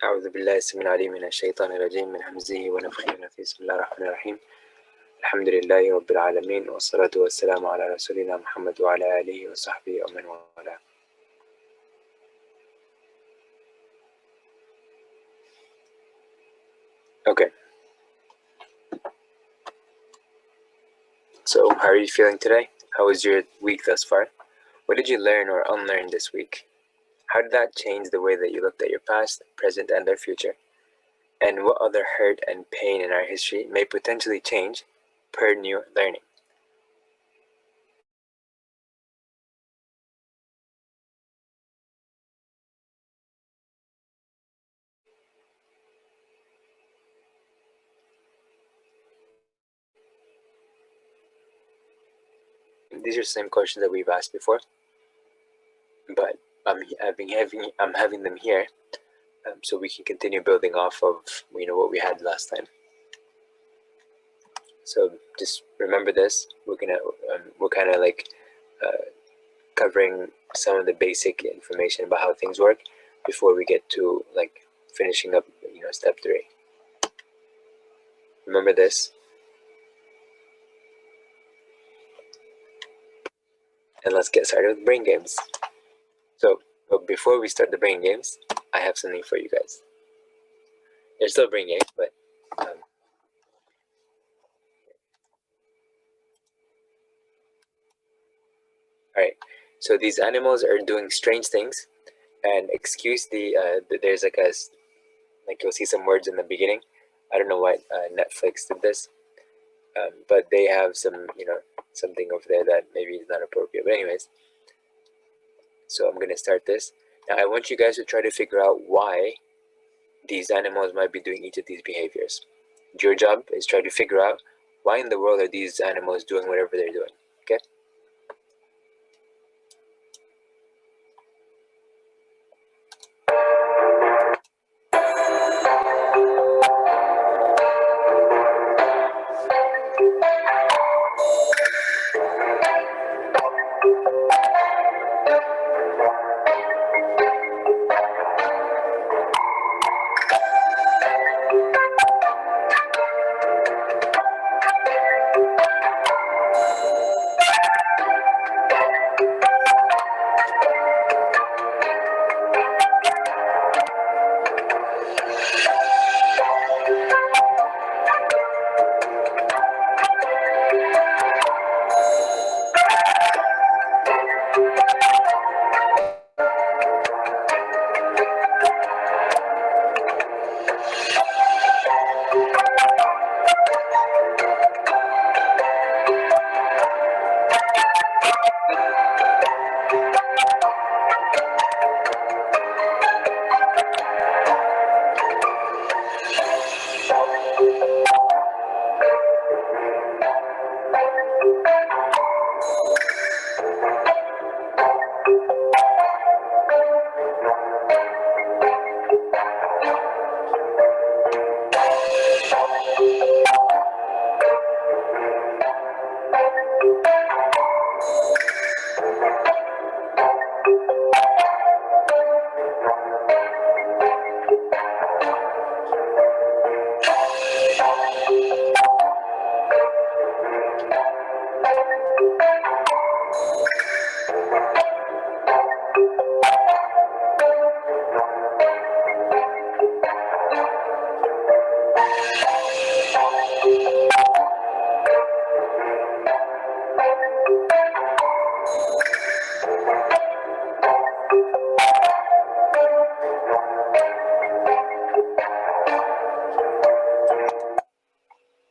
أعوذ بالله السميع العليم من الشيطان الرجيم من همزه ونفخه ونفثه بسم الله الرحمن الرحيم الحمد لله رب العالمين والصلاة والسلام على رسولنا محمد وعلى آله وصحبه ومن والاه. Okay, so how are you feeling today? How was your week thus far? What did you learn or unlearn this week? How did that change the way that you looked at your past, present, and their future? And what other hurt and pain in our history may potentially change per new learning? These are the same questions that we've asked before, but I'm having them here so we can continue building off of what we had last time. So just remember this. We're kind of like covering some of the basic information about how things work before we get to like finishing up step 3. Remember this, and let's get started with brain games. So but before we start the brain games, I have something for you guys. They're still brain games, but alright, so these animals are doing strange things, and excuse there's like you'll see some words in the beginning. I don't know why Netflix did this, but they have something over there that maybe is not appropriate. But anyways, so I'm gonna start this. Now I want you guys to try to figure out why these animals might be doing each of these behaviors. Your job is try to figure out why in the world are these animals doing whatever they're doing. Okay?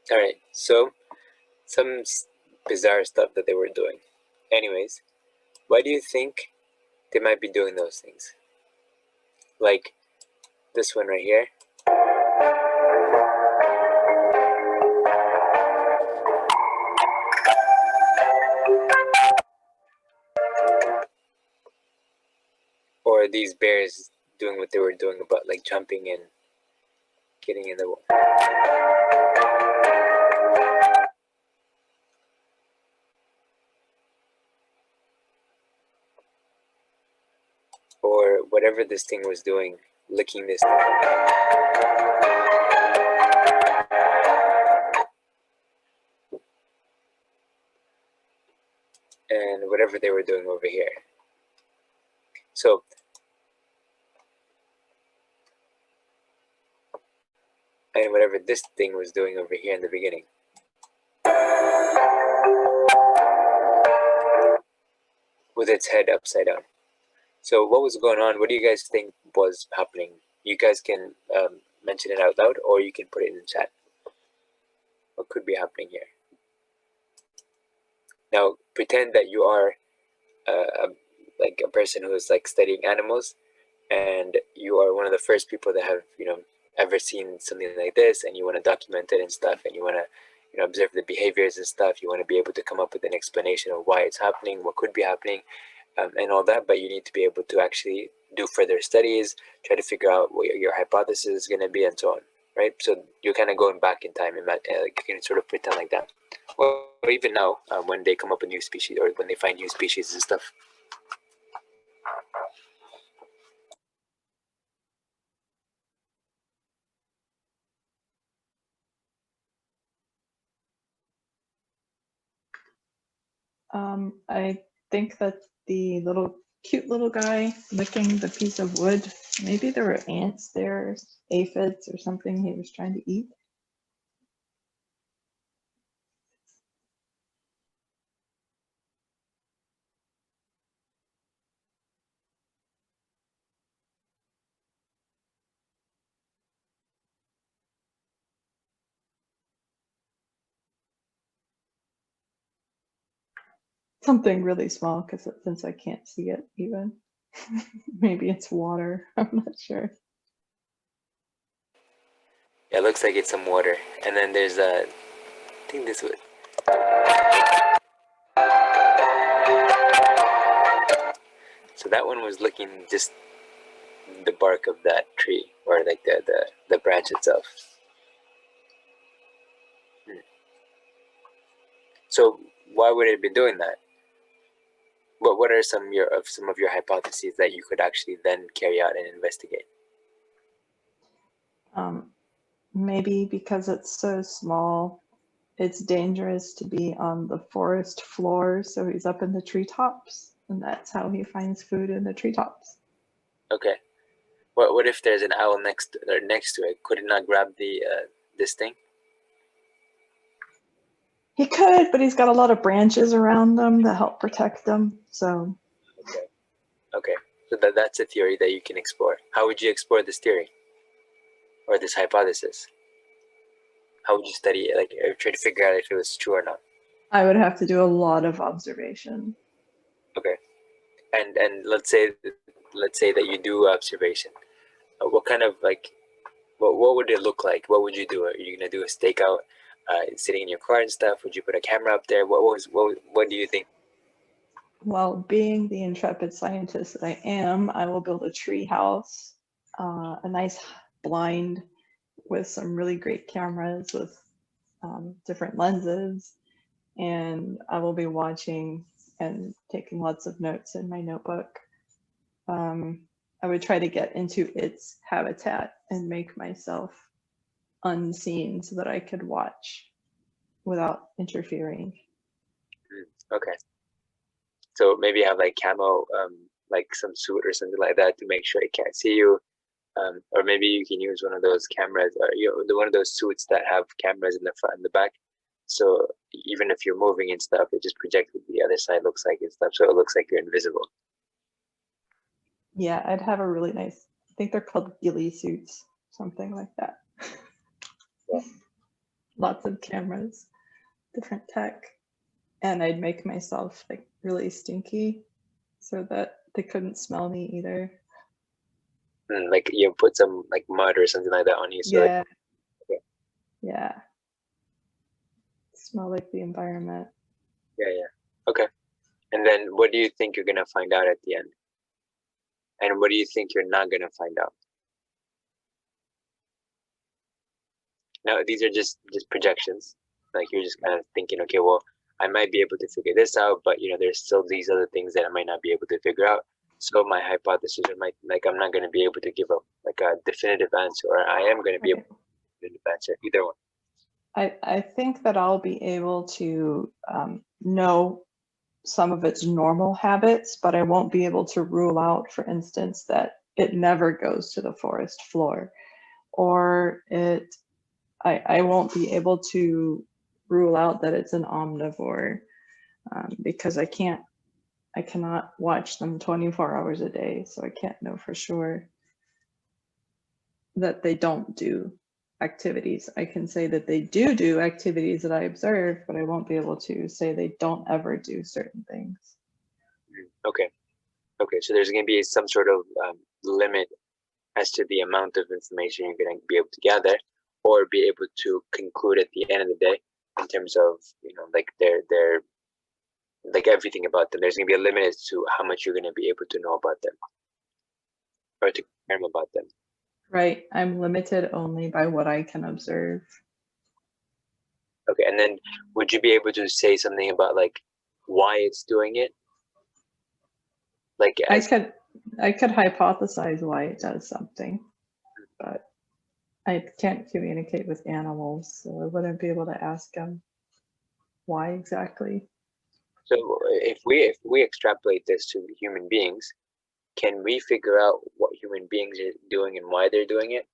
Alright, so some bizarre stuff that they were doing. Anyways, why do you think they might be doing those things? Like this one right here. Or these bears doing what they were doing about like jumping and getting in the or whatever this thing was doing licking this. And whatever they were doing over here. So and whatever this thing was doing over here in the beginning. With its head upside down. So what was going on? What do you guys think was happening? You guys can mention it out loud, or you can put it in the chat. What could be happening here? Now pretend that you are like a person who is like studying animals, and you are one of the first people that have ever seen something like this, and you want to document it and stuff, and you want to observe the behaviors and stuff. You want to be able to come up with an explanation of why it's happening, what could be happening, and all that. But you need to be able to actually do further studies, try to figure out what your hypothesis is going to be, and so on, right? So you're kind of going back in time, and like you can sort of pretend like that. Or even now, when they come up with new species, or when they find new species and stuff. I think that the cute little guy licking the piece of wood, maybe there were ants there, aphids or something he was trying to eat. Something really small, because since I can't see it even. Maybe it's water, I'm not sure. Yeah, it looks like it's some water. And then there's I think this would. So that one was licking just the bark of that tree, or like the branch itself. So why would it be doing that? What are some of your hypotheses that you could actually then carry out and investigate? Maybe because it's so small, it's dangerous to be on the forest floor, so he's up in the treetops, and that's how he finds food in the treetops. Okay. What if there's an owl next to it? Could it not grab the this thing? He could, but he's got a lot of branches around them that help protect them. So. Okay. So that's a theory that you can explore. How would you explore this theory or this hypothesis? How would you study it? Like, try to figure out if it was true or not. I would have to do a lot of observation. Okay. And let's say that you do observation. What kind of what would it look like? What would you do? Are you gonna do a stakeout, sitting in your car and stuff? Would you put a camera up there? What do you think? Well, being the intrepid scientist that I am, I will build a tree house, a nice blind with some really great cameras with different lenses, and I will be watching and taking lots of notes in my notebook. I would try to get into its habitat and make myself unseen so that I could watch without interfering. Okay. So maybe have like camo, like some suit or something like that to make sure it can't see you. Or maybe you can use one of those cameras, or one of those suits that have cameras in the front and the back. So even if you're moving and stuff, it just projects what the other side looks like and stuff, so it looks like you're invisible. Yeah, I'd have a really nice, I think they're called ghillie suits, something like that. Yeah. Lots of cameras, different tech. And I'd make myself like really stinky so that they couldn't smell me either. Like you put some like mud or something like that on you. So yeah. Okay. Yeah. Smell like the environment. Yeah. Okay. And then what do you think you're gonna find out at the end? And what do you think you're not gonna find out? Now these are just projections. Like you're just kind of thinking, okay, well, I might be able to figure this out, but there's still these other things that I might not be able to figure out. So my hypothesis, or my, like, I'm not going to be able to give a definitive answer, or I am going to be able to give a definitive answer, either one. I think that I'll be able to know some of its normal habits, but I won't be able to rule out, for instance, that it never goes to the forest floor, or I won't be able to rule out that it's an omnivore, because I cannot watch them 24 hours a day, so I can't know for sure that they don't do activities. I can say that they do activities that I observe, but I won't be able to say they don't ever do certain things. Okay. Okay, so there's going to be some sort of limit as to the amount of information you're going to be able to gather, or be able to conclude at the end of the day, in terms of, you know, like their like everything about them. There's going to be a limit as to how much you're going to be able to know about them, or to confirm about them. Right, I'm limited only by what I can observe. Okay, and then would you be able to say something about like why it's doing it? Like I could hypothesize why it does something, but I can't communicate with animals, so I wouldn't be able to ask them why exactly. so if we extrapolate this to human beings, can we figure out what human beings are doing and why they're doing it?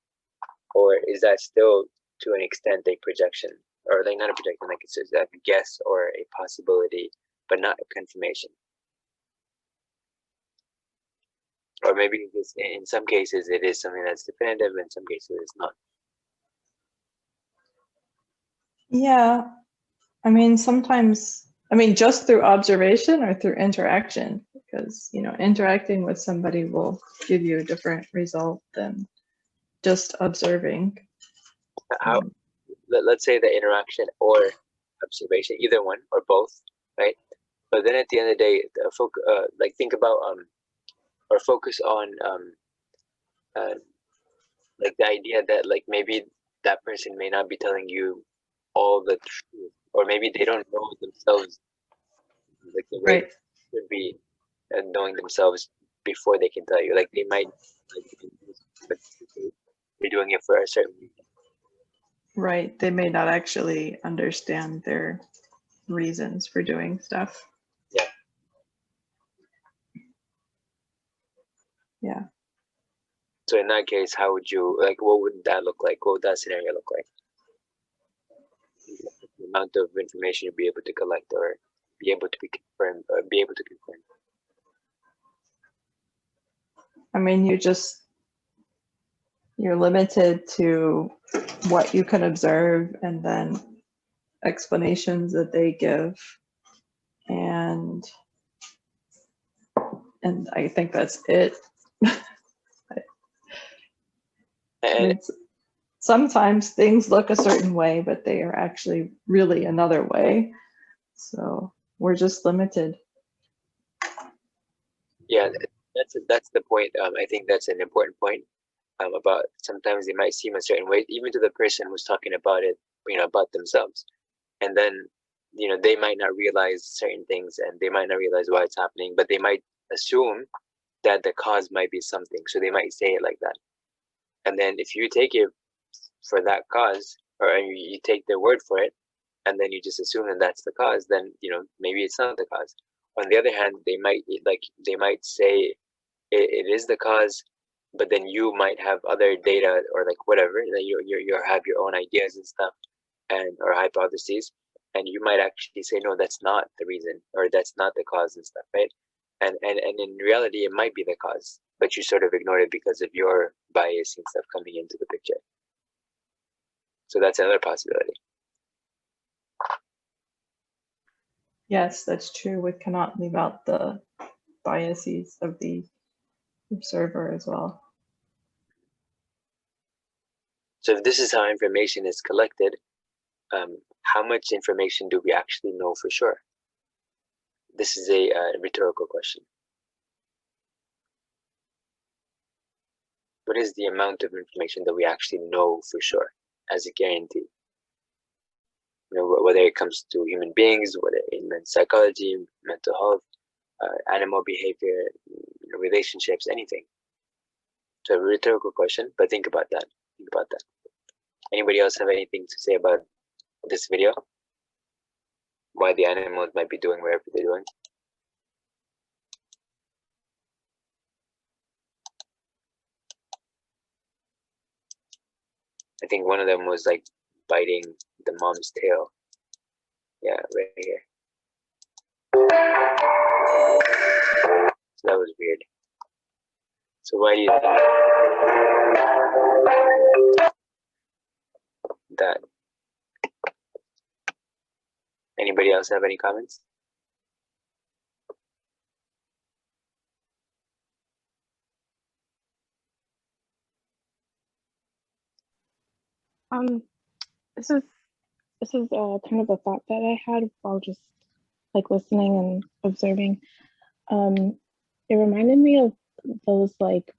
Or is that still to an extent a projection, or like not a projection, like it's just a guess or a possibility, but not a confirmation? Or maybe it's, in some cases it is something that's definitive, in some cases it's not. Yeah, I mean, sometimes, I mean, just through observation or through interaction, because, you know, interacting with somebody will give you a different result than just observing. How, let's say the interaction or observation, either one or both, right? But then at the end of the day, like think about or focus on like the idea that like maybe that person may not be telling you all the truth, or maybe they don't know themselves like the way Right, they should be, knowing themselves before they can tell you. Like they might like, but they're doing it for a certain reason. right. They may not actually understand their reasons for doing stuff. Yeah. Yeah. So in that case, how would you like? What would that look like? What would that scenario look like? The amount of information you'd be able to collect, or be able to be confirmed, or be able to confirm. I mean, you're limited to what you can observe and then explanations that they give. And I think that's it. And Sometimes things look a certain way, but they are actually really another way. So we're just limited. yeah, that's the point. I think that's an important point. About sometimes they might seem a certain way, even to the person who's talking about it, you know, about themselves, and then, you know, they might not realize certain things, and they might not realize why it's happening, but they might assume that the cause might be something, so they might say it like that. And then if you take it for that cause, or you take their word for it, and then you just assume that that's the cause, then, you know, maybe it's not the cause. On the other hand, they might say it is the cause, but then you might have other data, or like whatever, that you have your own ideas and stuff, and or hypotheses, and you might actually say no, that's not the reason, or that's not the cause and stuff, right? And in reality it might be the cause, but you sort of ignore it because of your bias and stuff coming into the picture. So that's another possibility. Yes, that's true. We cannot leave out the biases of the observer as well. So if this is how information is collected, how much information do we actually know for sure? This is a rhetorical question. What is the amount of information that we actually know for sure as a guarantee? You know, whether it comes to human beings, whether in psychology, mental health, animal behavior, you relationships, anything. So a rhetorical question, but think about that. Think about that. Anybody else have anything to say about this video? Why the animals might be doing whatever they're doing? I think one of them was like biting the mom's tail. Yeah, right here. So that was weird. So why do you think that? Anybody else have any comments? This is kind of a thought that I had while just like listening and observing. It reminded me of those like,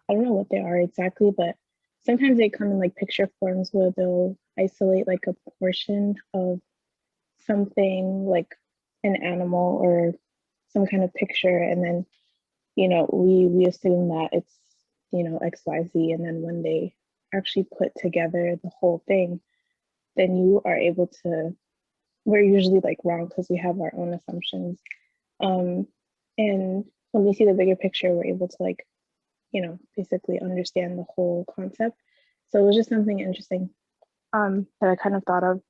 I don't know what they are exactly, but sometimes they come in like picture forms where they'll isolate like a portion of something like an animal or some kind of picture, and then we assume that it's XYZ, and then when they actually put together the whole thing, then you are able to, we're usually like wrong because we have our own assumptions. And when we see the bigger picture, we're able to like, basically understand the whole concept. So it was just something interesting that I kind of thought of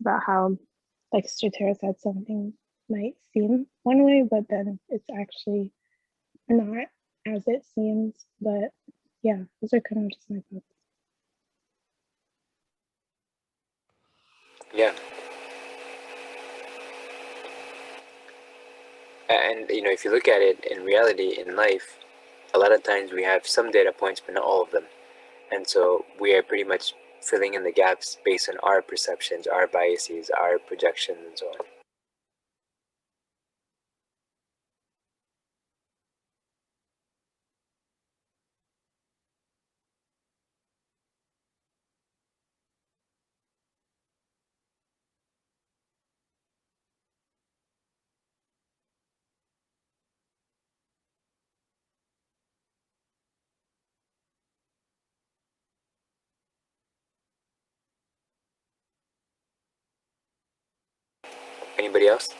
about how, like Sister Tara said, something might seem one way, but then it's actually not as it seems. But yeah, those are kind of just my thoughts. Yeah. And if you look at it in reality, in life, a lot of times we have some data points, but not all of them. And so we are pretty much filling in the gaps based on our perceptions, our biases, our projections, and so on. Anybody else?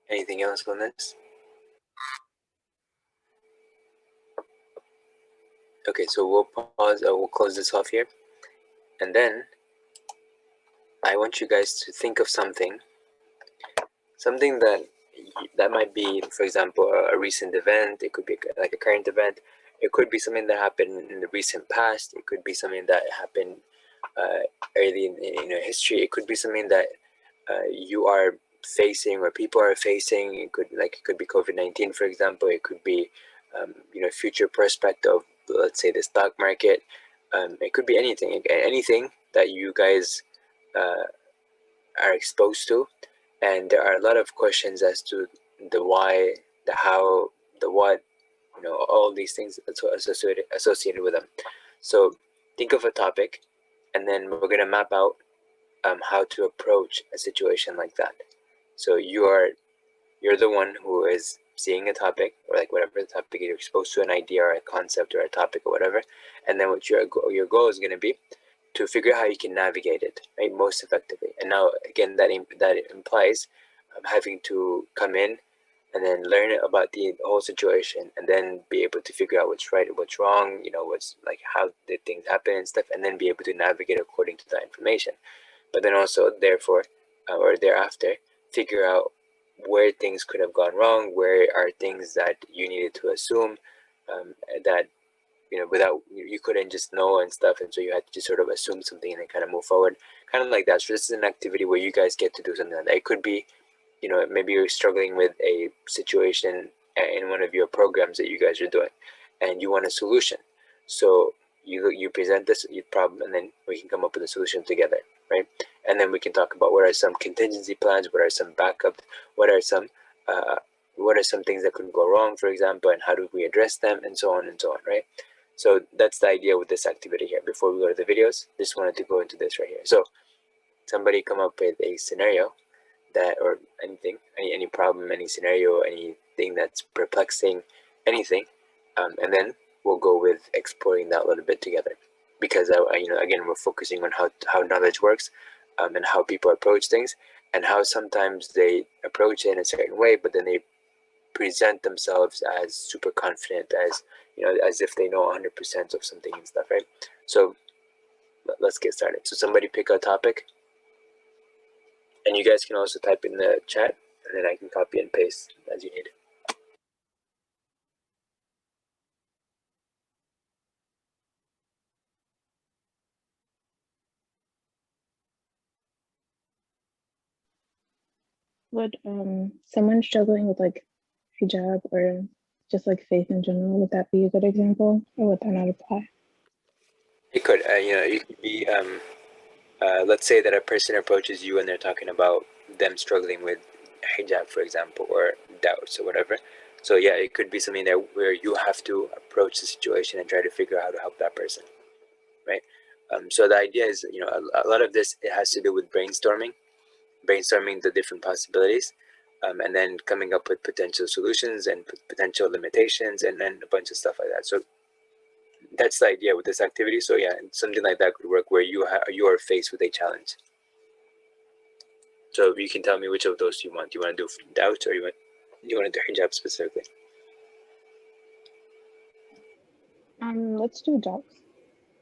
Anything else on this? Okay, so we'll pause. We'll close this off here, and then I want you guys to think of something that might be, for example, a recent event. It could be like a current event. It could be something that happened in the recent past. It could be something that happened early in history. It could be something that you are facing or people are facing. It could be COVID-19, for example. It could be future prospect of, let's say, the stock market. It could be anything that you guys are exposed to, and there are a lot of questions as to the why, the how, the what, all these things associated with them. So think of a topic, and then we're going to map out how to approach a situation like that. So you're the one who is seeing a topic, or like whatever the topic, you're exposed to an idea or a concept or a topic or whatever, and then what your goal is going to be to figure out how you can navigate it, right, most effectively. And now again, that implies having to come in and then learn about the whole situation, and then be able to figure out what's right and what's wrong, what's like, how did things happen and stuff, and then be able to navigate according to that information. But then also, therefore, or thereafter, figure out where things could have gone wrong, where are things that you needed to assume, that without, you couldn't just know and stuff, and so you had to just sort of assume something and then kind of move forward, kind of like that. So this is an activity where you guys get to do something like that. It could be, maybe you're struggling with a situation in one of your programs that you guys are doing, and you want a solution. So you present this problem, and then we can come up with a solution together, right? And then we can talk about what are some contingency plans, what are some backups, what are some things that could go wrong, for example, and how do we address them, and so on and so on, right? So that's the idea with this activity here. Before we go to the videos, just wanted to go into this right here. So somebody come up with a scenario that, or anything, any problem, any scenario, anything that's perplexing, anything, and then we'll go with exploring that a little bit together. Because again, we're focusing on how knowledge works, and how people approach things, and how sometimes they approach it in a certain way, but then they present themselves as super confident, as as if they know 100% of something and stuff, right? So let's get started. So somebody pick a topic, and you guys can also type in the chat, and then I can copy and paste as you need. Would someone struggling with like hijab or just like faith in general, would that be a good example, or would that not apply? It could, you could be, let's say that a person approaches you and they're talking about them struggling with hijab, for example, or doubts or whatever. So yeah, it could be something that where you have to approach the situation and try to figure out how to help that person, right? So the idea is, a lot of this, it has to do with brainstorming the different possibilities, and then coming up with potential solutions and potential limitations, and then a bunch of stuff like that. So that's the idea with this activity. So yeah, something like that could work where you are faced with a challenge. So you can tell me which of those you want. Do you want to do doubts, or you want to do hijab specifically? Let's do doubts.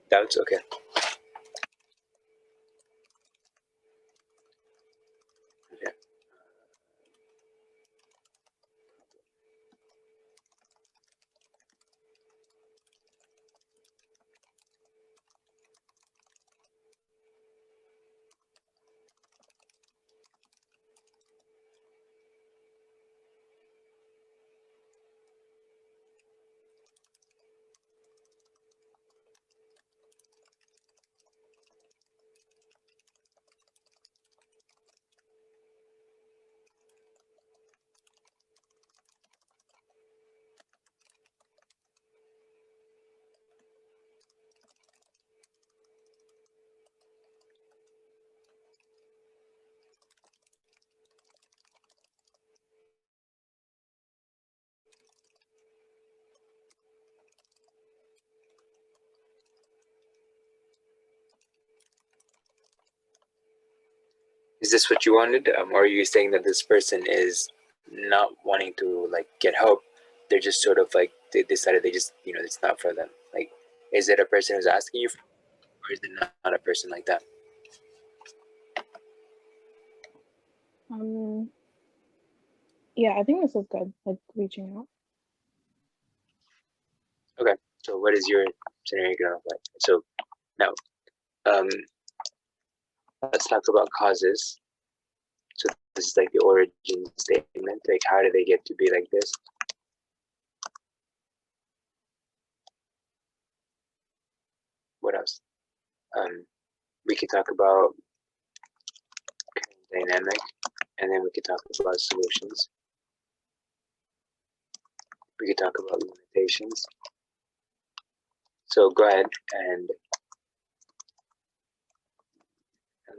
Doubts, okay. Okay. Is this what you wanted, or are you saying that this person is not wanting to like get help? They're just sort of like they decided they just it's not for them. Like, is it a person who's asking you, or is it not a person like that? Yeah, I think this is good, like reaching out. Okay, so what is your scenario gonna look like? So now, let's talk about causes. So this is like the origin statement. Like, how do they get to be like this? What else? We could talk about dynamic, and then we could talk about solutions. We could talk about limitations. So go ahead and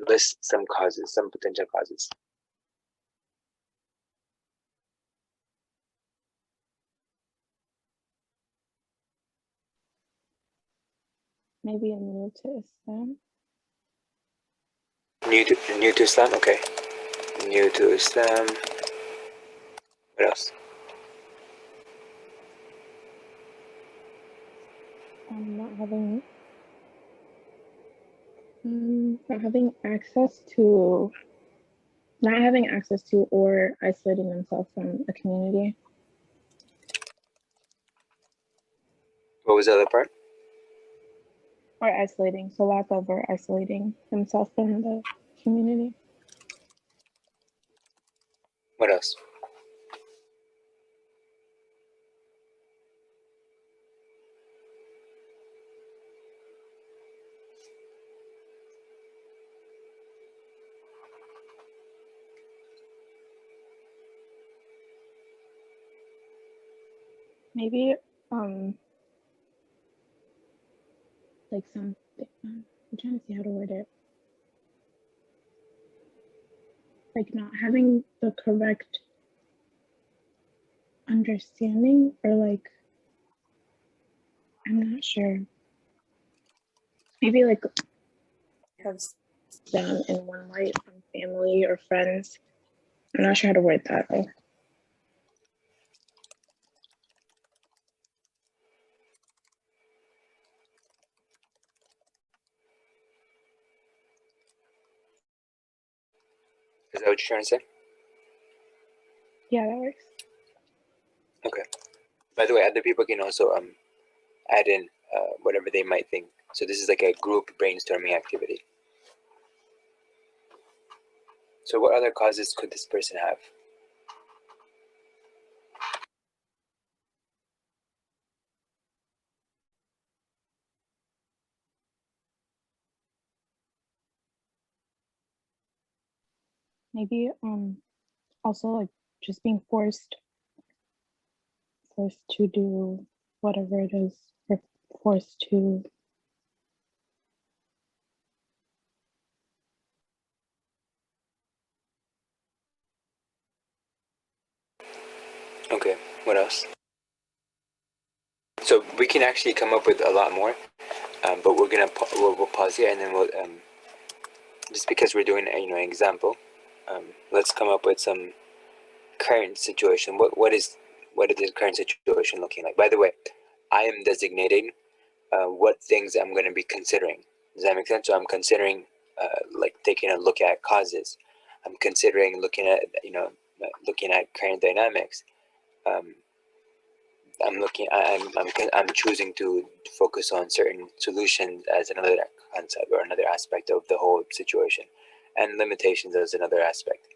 list some causes, some potential causes. Maybe I'm new to Islam. New to Islam, okay. New to Islam. What else? Not having access to or isolating themselves from a community. What was the other part? Or isolating, so lack of or isolating themselves from the community. What else? Maybe like some, I'm trying to see how to word it. Like not having the correct understanding, or like, I'm not sure. Maybe like have them in one light from family or friends. I'm not sure how to word that though. Is that what you're trying to say? Yeah, that works. Okay. By the way, other people can also add in whatever they might think. So this is like a group brainstorming activity. So what other causes could this person have? Maybe also like just being forced to do whatever it is, or forced to. Okay, what else? So we can actually come up with a lot more, but we're gonna we'll pause here, and then we'll just because we're doing an example, let's come up with some current situation. What is the current situation looking like? By the way, I am designating what things I'm going to be considering. Does that make sense? So I'm considering like taking a look at causes. I'm considering looking at current dynamics. Um, I'm choosing to focus on certain solutions as another concept or another aspect of the whole situation, and limitations as another aspect.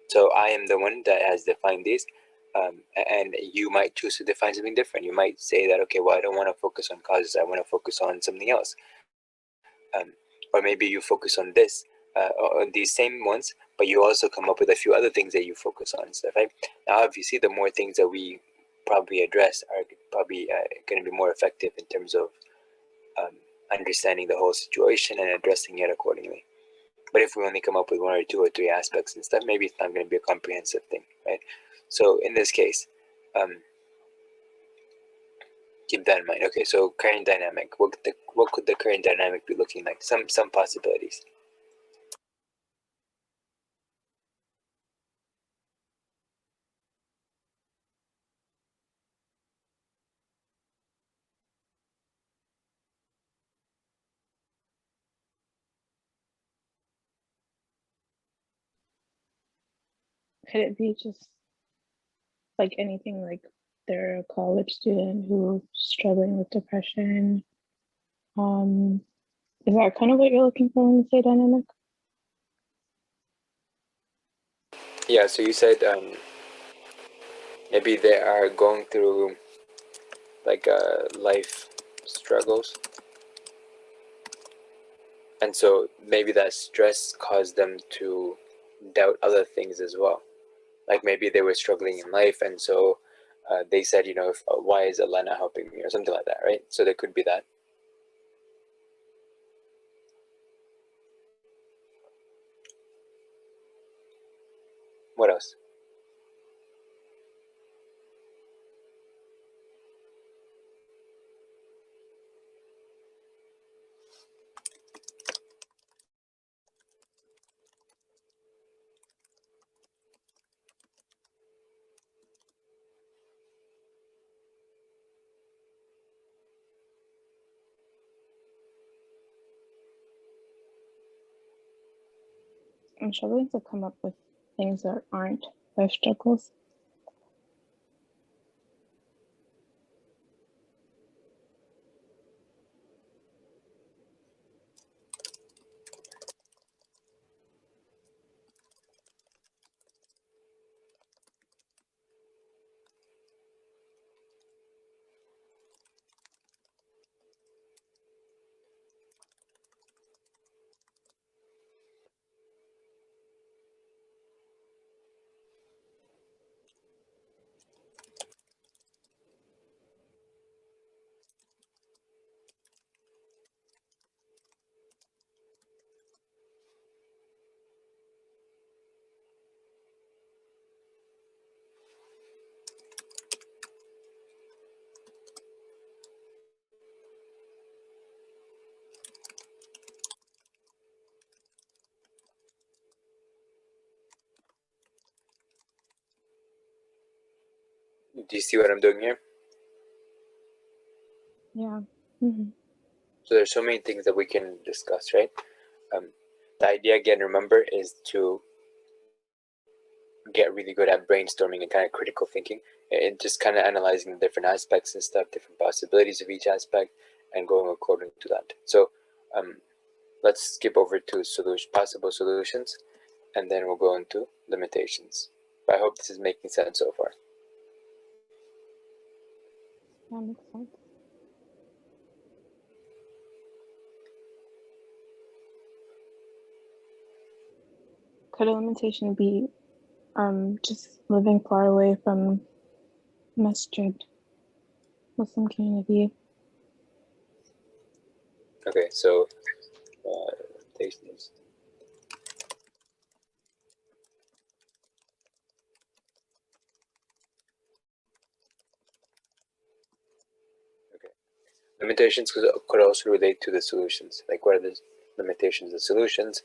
So I am the one that has defined these, and you might choose to define something different. You might say that, okay, well, I don't want to focus on causes. I want to focus on something else, or maybe you focus on this, on these same ones, but you also come up with a few other things that you focus on and stuff. Right? Now, obviously, the more things that we probably address are probably going to be more effective in terms of um, understanding the whole situation and addressing it accordingly. But if we only come up with one or two or three aspects and stuff, maybe it's not going to be a comprehensive thing, right? So in this case, keep that in mind. Okay, so current dynamic. What could the current dynamic be looking like? Some possibilities. Could it be just like anything, like they're a college student who's struggling with depression? Is that kind of what you're looking for when you say dynamic? Yeah. So you said maybe they are going through like life struggles, and so maybe that stress caused them to doubt other things as well. Like maybe they were struggling in life, and so they said, why is Allah not helping me, or something like that, right? So there could be that. What else? I'm struggling to come up with things that aren't life struggles. Do you see what I'm doing here? Yeah. Mm-hmm. So there's so many things that we can discuss, right? The idea, again, remember, is to get really good at brainstorming and kind of critical thinking, and just kind of analyzing the different aspects and stuff, different possibilities of each aspect, and going according to that. So let's skip over to possible solutions, and then we'll go into limitations. But I hope this is making sense so far. That makes sense. Could a limitation be just living far away from masjid, Muslim community? Okay, so limitations. Okay, limitations could also relate to the solutions. Like, what are the limitations and solutions?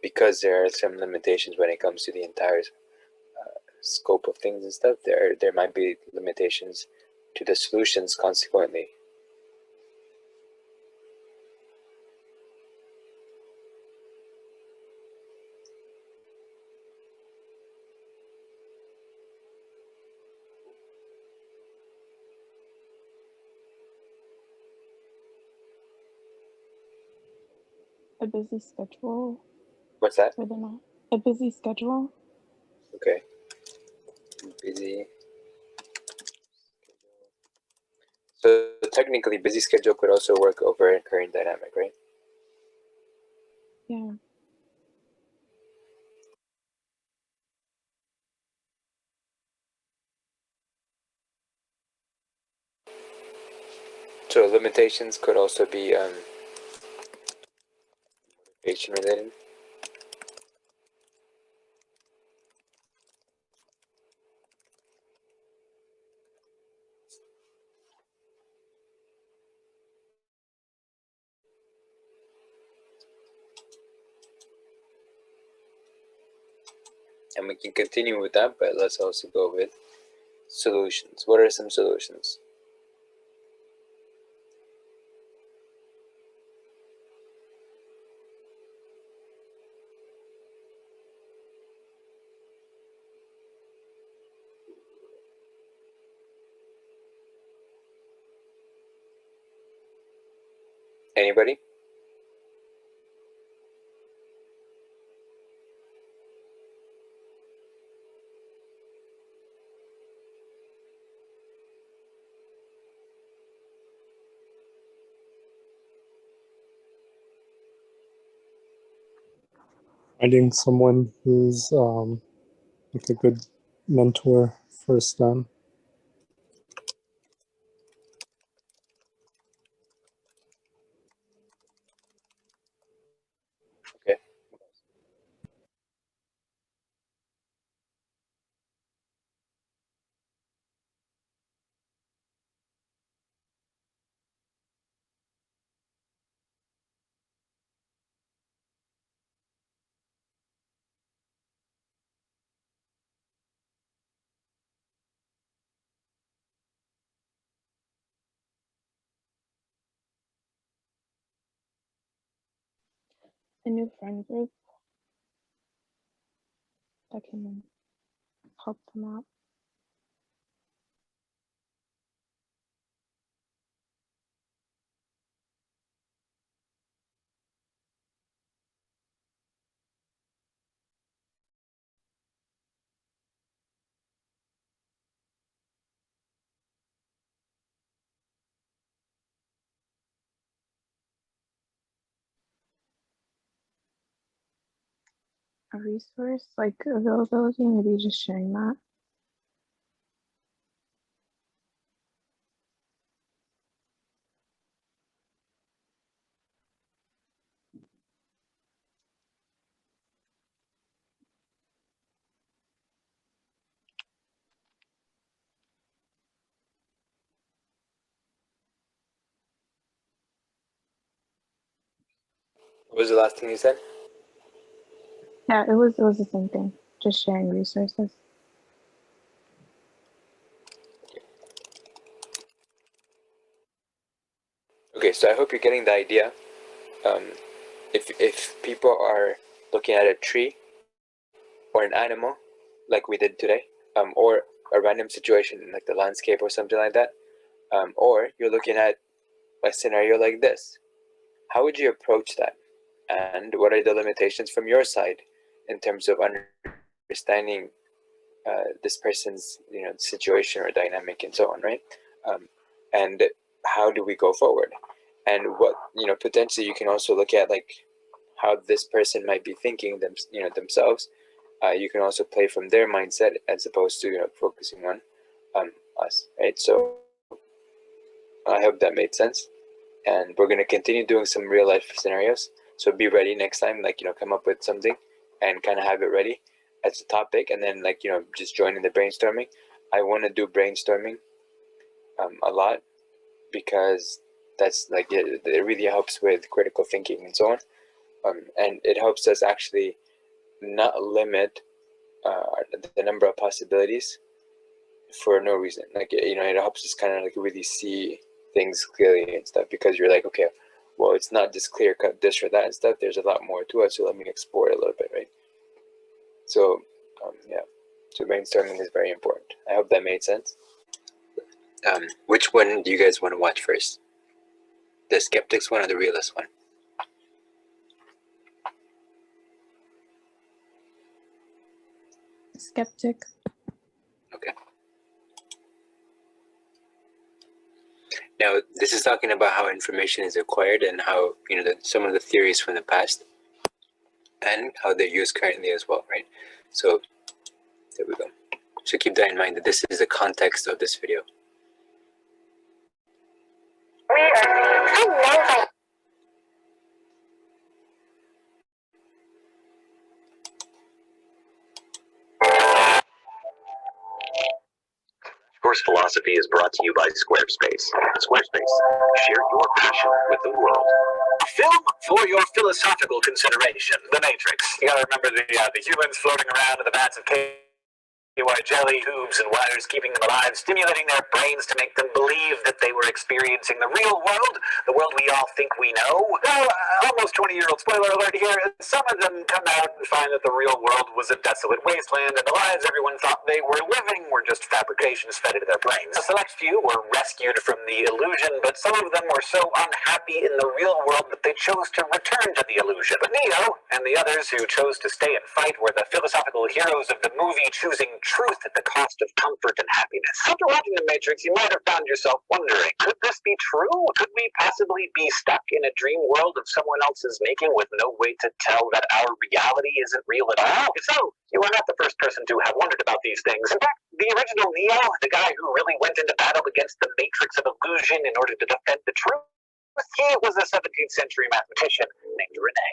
Because there are some limitations when it comes to the entire scope of things and stuff. There might be limitations to the solutions consequently. A busy schedule? What's that? Or not? A busy schedule? Okay. Busy. So technically, busy schedule could also work over a current dynamic, right? Yeah. So limitations could also be motivation related. And we can continue with that, but let's also go with solutions. What are some solutions? Anybody? Finding someone who's like a good mentor for STEM. Okay. A new friend group that can help them out. A resource like availability, maybe just sharing that. What was the last thing you said? Yeah, it was the same thing. Just sharing resources. Okay, so I hope you're getting the idea. If people are looking at a tree or an animal, like we did today, or a random situation like the landscape or something like that, or you're looking at a scenario like this, how would you approach that? And what are the limitations from your side in terms of understanding this person's situation or dynamic and so on, right? And how do we go forward? And what potentially you can also look at, like how this person might be thinking themselves. You can also play from their mindset as opposed to focusing on us, right? So I hope that made sense. And we're going to continue doing some real life scenarios. So be ready next time, like come up with something and kind of have it ready as a topic, and then just join in the brainstorming. I want to do brainstorming a lot, because that's like it really helps with critical thinking and so on, and it helps us actually not limit the number of possibilities for no reason. Like it helps us kind of like really see things clearly and stuff, because you're like, okay, well, it's not just clear cut this or that and stuff. There's a lot more to it, so let me explore it a little bit, right? So yeah, so brainstorming is very important. I hope that made sense. Which one do you guys want to watch first? The skeptics one or the realist one? Skeptic. Okay. Now, this is talking about how information is acquired and how, some of the theories from the past and how they're used currently as well, right? So, there we go. So keep that in mind, that this is the context of this video. Course Philosophy is brought to you by Squarespace. Squarespace, share your passion with the world. Film for your philosophical consideration: The Matrix. You gotta remember the humans floating around in the vats of KY jelly, tubes and wires keeping them alive, stimulating their brains to make them believe that they were experiencing the real world, the world we all think we know. Well, almost 20-year-old spoiler alert here. Some of them come out and find that the real world was a desolate wasteland, and the lives everyone thought they were living were just fabrications fed into their brains. A select few were rescued from the illusion, but some of them were so unhappy in the real world that they chose to return to the illusion. But Neo and the others who chose to stay and fight were the philosophical heroes of the movie, choosing truth at the cost of comfort and happiness. After watching The Matrix, you might have found yourself wondering, could this be true? Could we possibly be stuck in a dream world of someone else's making with no way to tell that our reality isn't real at all? If so, you are not the first person to have wondered about these things. In fact, the original Neo, the guy who really went into battle against the matrix of illusion in order to defend the truth, he was a 17th century mathematician named Rene.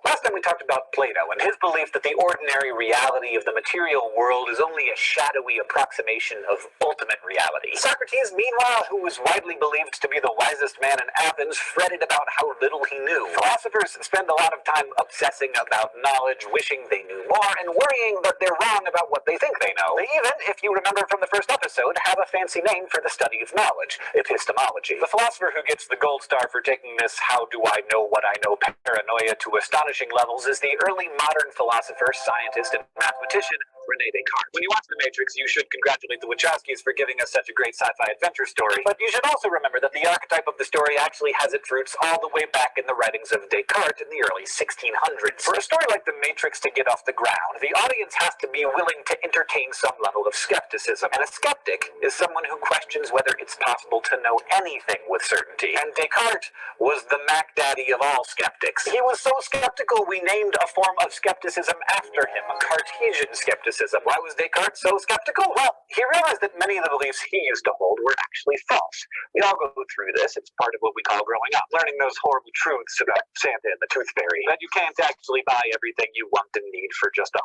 Last time we talked about Plato and his belief that the ordinary reality of the material world is only a shadowy approximation of ultimate reality. Socrates, meanwhile, who was widely believed to be the wisest man in Athens, fretted about how little he knew. Philosophers spend a lot of time obsessing about knowledge, wishing they knew more, and worrying that they're wrong about what they think they know. They even, if you remember from the first episode, have a fancy name for the study of knowledge: epistemology. The philosopher who gets the gold star for taking this "how do I know what I know" paranoia to astonishing levels is the early modern philosopher, scientist, and mathematician Rene Descartes. When you watch The Matrix, you should congratulate the Wachowskis for giving us such a great sci-fi adventure story, but you should also remember that the archetype of the story actually has its roots all the way back in the writings of Descartes in the early 1600s. For a story like The Matrix to get off the ground, the audience has to be willing to entertain some level of skepticism, and a skeptic is someone who questions whether it's possible to know anything with certainty. And Descartes was the Mac Daddy of all skeptics. He was so skeptical we named a form of skepticism after him, Cartesian skepticism. skepticism. Why was Descartes so skeptical? Well, he realized that many of the beliefs he used to hold were actually false. We all go through this. It's part of what we call growing up, learning those horrible truths about Santa and the Tooth Fairy, that you can't actually buy everything you want and need for just $100,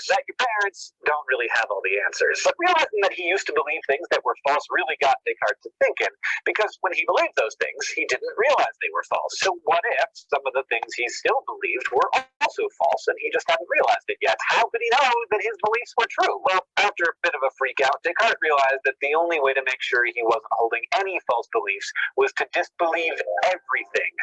that your parents don't really have all the answers. But realizing that he used to believe things that were false really got Descartes to thinking, because when he believed those things, he didn't realize they were false. So what if some of the things he still believed were also false and he just hadn't realized it yet? How could he know that his beliefs were true? Well, after a bit of a freak out, Descartes realized that the only way to make sure he wasn't holding any false beliefs was to disbelieve everything,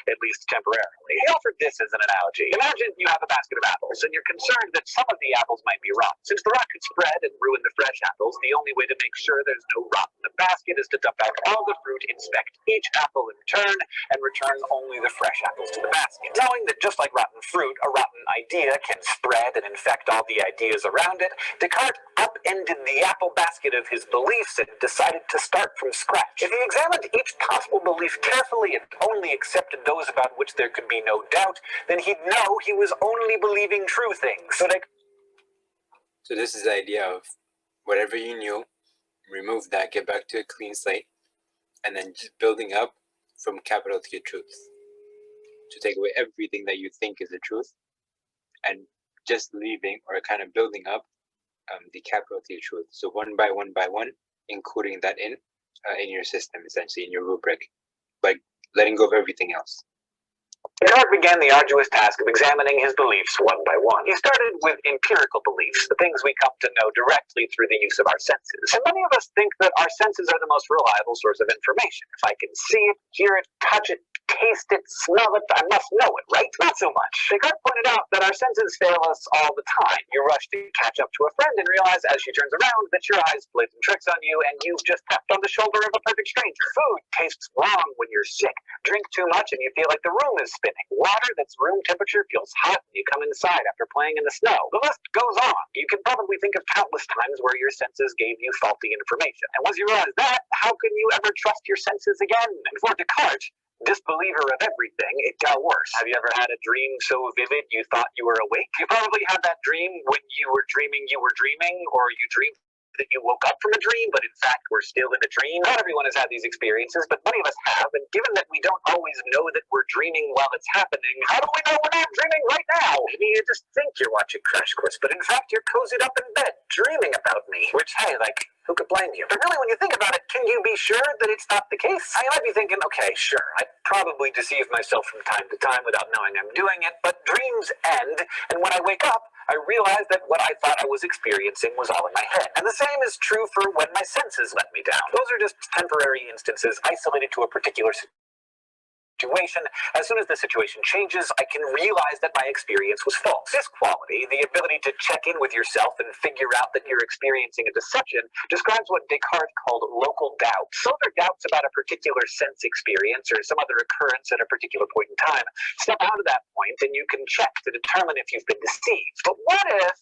at least temporarily. He offered this as an analogy. Imagine you have a basket of apples, and you're concerned that some of the apples might be rotten. Since the rot could spread and ruin the fresh apples, the only way to make sure there's no rot in the basket is to dump out all the fruit, inspect each apple in turn, and return only the fresh apples to the basket. Knowing that just like rotten fruit, a rotten idea can spread and infect all the ideas around it, Descartes upended the apple basket of his beliefs and decided to start from scratch. If he examined each possible belief carefully and only accepted those about which there could be no doubt, then he'd know he was only believing true things. So this is the idea of whatever you knew, remove that, get back to a clean slate, and then just building up from capital to truth. To take away everything that you think is the truth, and just leaving or kind of building up the capital to truth. So one by one, including that in your system, essentially in your rubric, like letting go of everything else. Descartes began the arduous task of examining his beliefs one by one. He started with empirical beliefs, the things we come to know directly through the use of our senses. And many of us think that our senses are the most reliable source of information. If I can see it, hear it, touch it, taste it, smell it, I must know it, right? Not so much. Descartes pointed out that our senses fail us all the time. You rush to catch up to a friend and realize as she turns around that your eyes played some tricks on you and you've just tapped on the shoulder of a perfect stranger. Food tastes wrong when you're sick. Drink too much and you feel like the room is spinning. Water that's room temperature feels hot when you come inside after playing in the snow. The list goes on. You can probably think of countless times where your senses gave you faulty information. And once you realize that, how can you ever trust your senses again? And for Descartes, disbeliever of everything, it got worse. Have you ever had a dream so vivid you thought you were awake? You probably had that dream when you were dreaming, or you dreamed that you woke up from a dream, but in fact we're still in a dream. Not everyone has had these experiences, but many of us have, and given that we don't always know that we're dreaming while it's happening, how do we know we're not dreaming right now? Maybe you just think you're watching Crash Course, but in fact you're cozied up in bed, dreaming about me, which, hey, like, who could blame you? But really, when you think about it, can you be sure that it's not the case? I might be thinking, okay, sure, I probably deceive myself from time to time without knowing I'm doing it, but dreams end, and when I wake up, I realize that what I thought I was experiencing was all in my head. And the same is true for when my senses let me down. Those are just temporary instances isolated to a particular situation. As soon as the situation changes, I can realize that my experience was false. This quality, the ability to check in with yourself and figure out that you're experiencing a deception, describes what Descartes called local doubts. Those are doubts about a particular sense experience or some other occurrence at a particular point in time. Step out of that point and you can check to determine if you've been deceived. But what if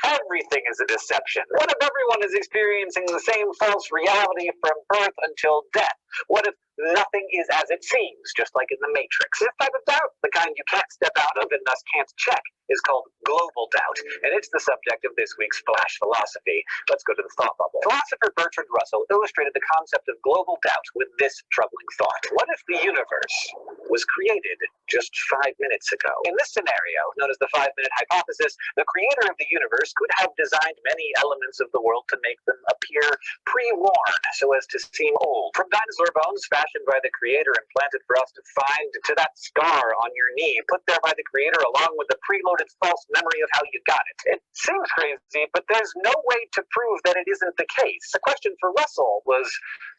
everything is a deception? What if everyone is experiencing the same false reality from birth until death? What if nothing is as it seems, just like in the Matrix? This type of doubt, the kind you can't step out of and thus can't check, is called global doubt, and it's the subject of this week's Flash Philosophy. Let's go to the thought bubble. Philosopher Bertrand Russell illustrated the concept of global doubt with this troubling thought. What if the universe was created just 5 minutes ago? In this scenario, known as the 5-minute hypothesis, the creator of the universe could have designed many elements of the world to make them appear pre-worn, so as to seem old. From dinosaur bones fashioned by the creator and planted for us to find, to that scar on your knee put there by the creator along with the preloaded false memory of how you got it. It seems crazy, but there's no way to prove that it isn't the case. The question for Russell was,